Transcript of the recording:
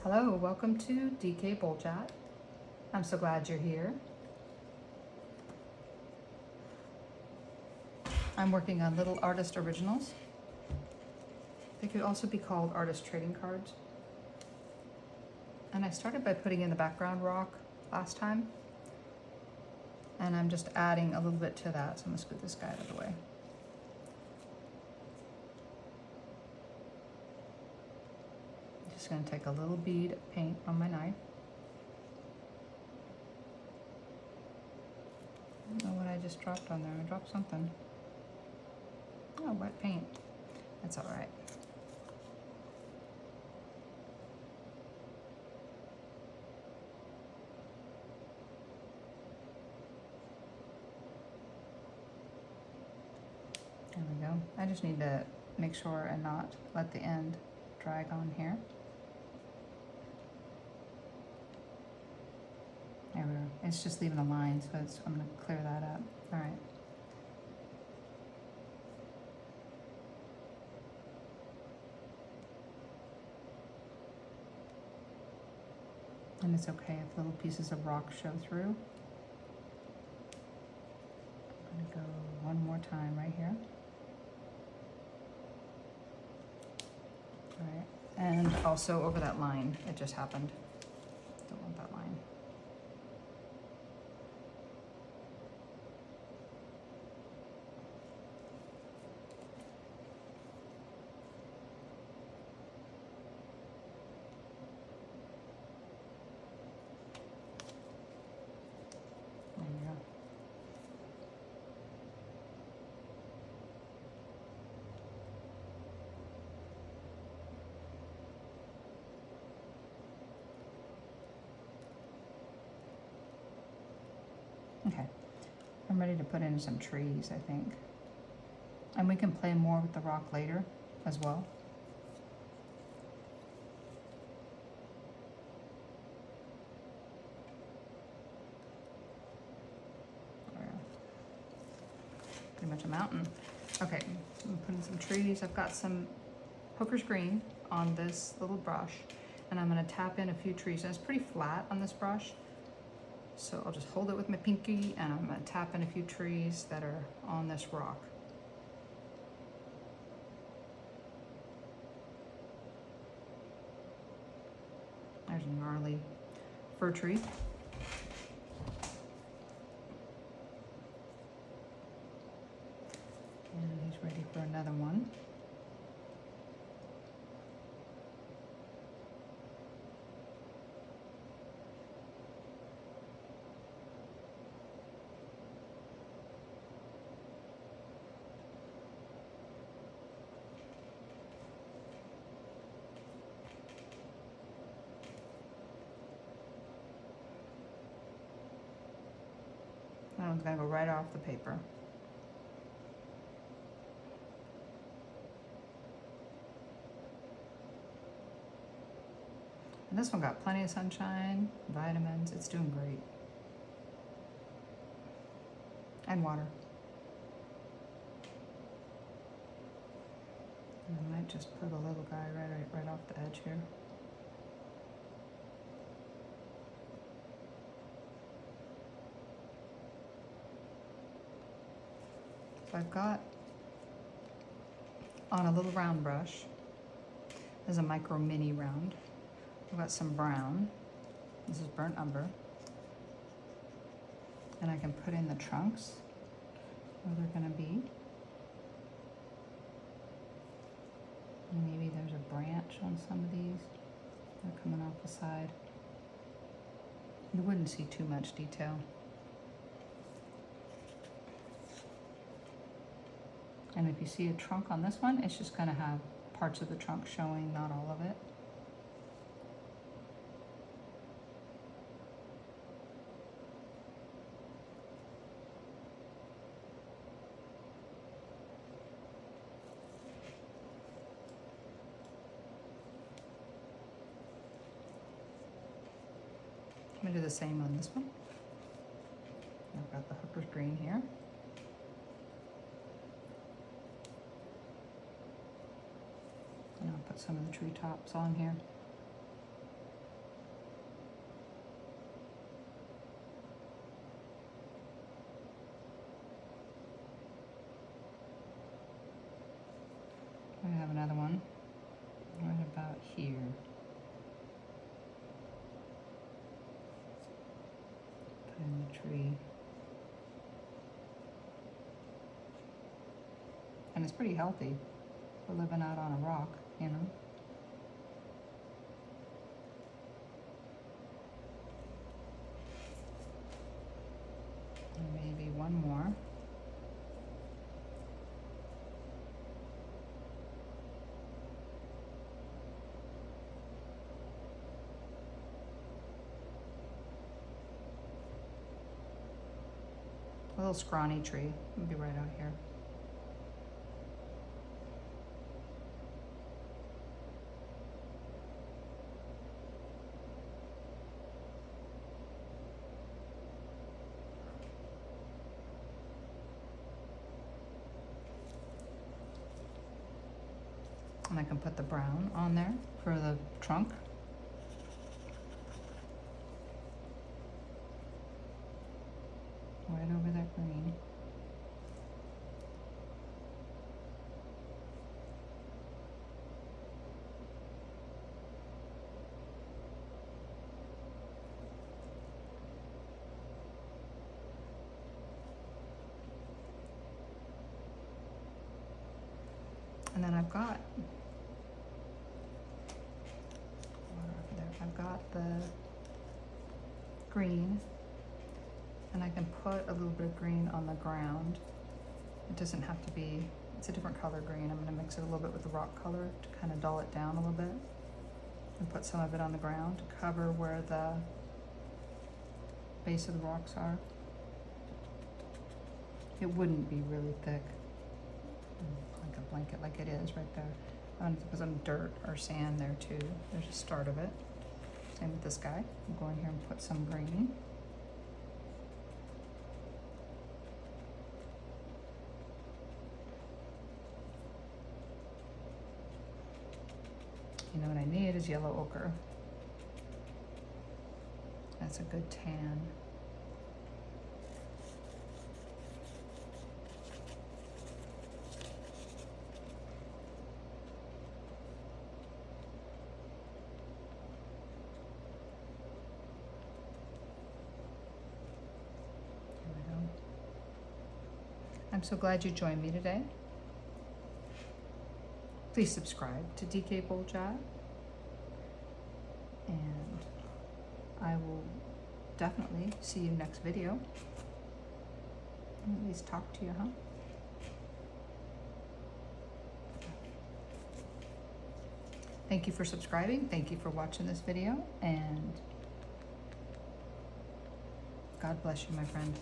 Hello, welcome to DK Boljat. I'm so glad you're here. I'm working on little artist originals. They could also be called artist trading cards. And I started by putting in the background rock last time. And I'm just adding a little bit to that, so I'm gonna scoot this guy out of the way. I'm just gonna take a little bead of paint on my knife. I don't know what I just dropped on there. I dropped something. Oh, wet paint. That's all right. There we go. I just need to make sure and not let the end drag on here. There we go. It's just leaving a line, so I'm gonna clear that up. All right. And it's okay if little pieces of rock show through. I'm gonna go one more time right here. All right, and also over that line, it just happened. Don't want that line. There you go. Okay, I'm ready to put in some trees, I think. And we can play more with the rock later as well. Pretty much a mountain. Okay, I'm putting some trees. I've got some Poker's Green on this little brush, and I'm gonna tap in a few trees. And it's pretty flat on this brush. So I'll just hold it with my pinky and I'm gonna tap in a few trees that are on this rock. There's a gnarly fir tree. And he's ready for another one. That one's gonna go right off the paper. And this one got plenty of sunshine, vitamins. It's doing great. And water. And I might just put a little guy right off the edge here. So I've got on a little round brush. There's a micro mini round. I've got some brown. This is burnt umber. And I can put in the trunks where they're gonna be. And maybe there's a branch on some of these. They're coming off the side. You wouldn't see too much detail. And if you see a trunk on this one, it's just gonna have parts of the trunk showing, not all of it. I'm gonna do the same on this one. I've got the Hooker's Green here. And I'll put some of the tree tops on here. tree. And it's pretty healthy for living out on a rock, you know. And maybe one more. A little scrawny tree. It'll be right out here. And I can put the brown on there for the trunk. Right over that green. And then I've got the green, and I can put a little bit of green on the ground. It doesn't have to be, it's a different color green. I'm going to mix it a little bit with the rock color to kind of dull it down a little bit, and put some of it on the ground to cover where the base of the rocks are. It wouldn't be really thick, like a blanket like it is right there. I'm going to put some dirt or sand there too. There's a start of it. Same with this guy. I'm going here and put some green. You know what I need is yellow ochre. That's a good tan. I'm so glad you joined me today. Please subscribe to DK Boljat, and I will definitely see you next video. At least talk to you, huh? Thank you for subscribing. Thank you for watching this video, and God bless you, my friend.